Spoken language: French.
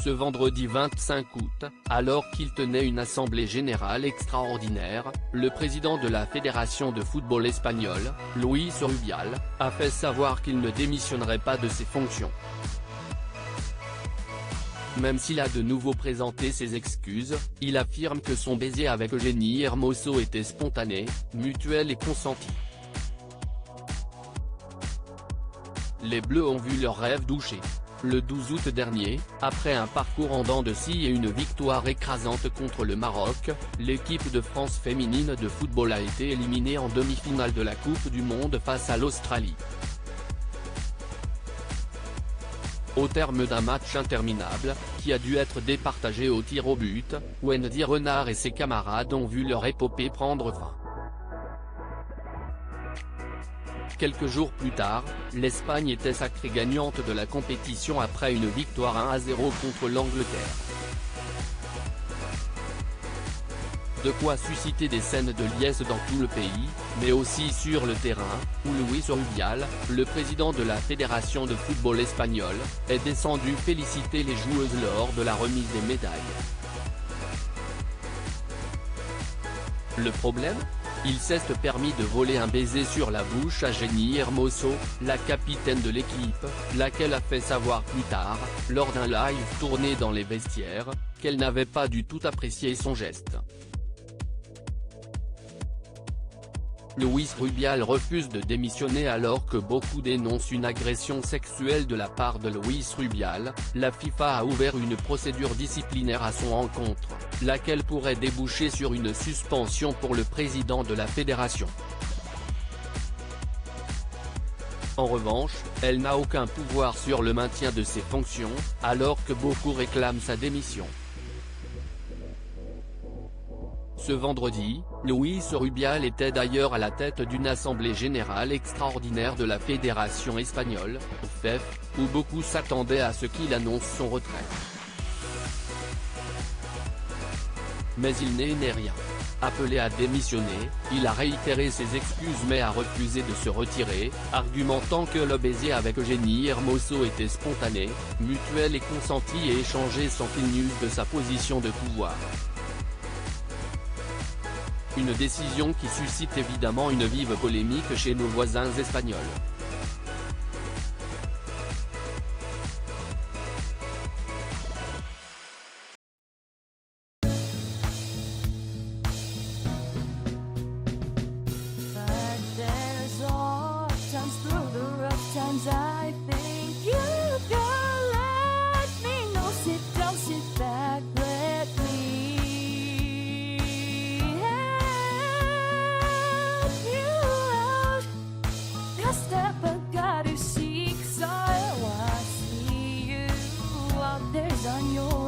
Ce vendredi 25 août, alors qu'il tenait une assemblée générale extraordinaire, le président de la Fédération de football espagnole, Luis Rubial, a fait savoir qu'il ne démissionnerait pas de ses fonctions. Même s'il a de nouveau présenté ses excuses, il affirme que son baiser avec Eugénie Hermoso était spontané, mutuel et consenti. Les Bleus ont vu leur rêve douché. Le 12 août dernier, après un parcours en dents de scie et une victoire écrasante contre le Maroc, l'équipe de France féminine de football a été éliminée en demi-finale de la Coupe du Monde face à l'Australie. Au terme d'un match interminable, qui a dû être départagé au tir au but, Wendy Renard et ses camarades ont vu leur épopée prendre fin. Quelques jours plus tard, l'Espagne était sacrée gagnante de la compétition après une victoire 1-0 contre l'Angleterre. De quoi susciter des scènes de liesse dans tout le pays, mais aussi sur le terrain, où Luis Rubial, le président de la Fédération de football espagnole, est descendu féliciter les joueuses lors de la remise des médailles. Le problème ? Il s'est permis de voler un baiser sur la bouche à Eugénie Hermoso, la capitaine de l'équipe, laquelle a fait savoir plus tard, lors d'un live tourné dans les vestiaires, qu'elle n'avait pas du tout apprécié son geste. Luis Rubial refuse de démissionner alors que beaucoup dénoncent une agression sexuelle de la part de Luis Rubial. La FIFA a ouvert une procédure disciplinaire à son encontre, laquelle pourrait déboucher sur une suspension pour le président de la fédération. En revanche, elle n'a aucun pouvoir sur le maintien de ses fonctions, alors que beaucoup réclament sa démission. Ce vendredi, Luis Rubial était d'ailleurs à la tête d'une assemblée générale extraordinaire de la Fédération espagnole, FEF, où beaucoup s'attendaient à ce qu'il annonce son retrait. Mais il n'est rien. Appelé à démissionner, il a réitéré ses excuses mais a refusé de se retirer, argumentant que le baiser avec Eugénie Hermoso était spontané, mutuel et consenti et échangé sans qu'il n'use de sa position de pouvoir. Une décision qui suscite évidemment une vive polémique chez nos voisins espagnols. On your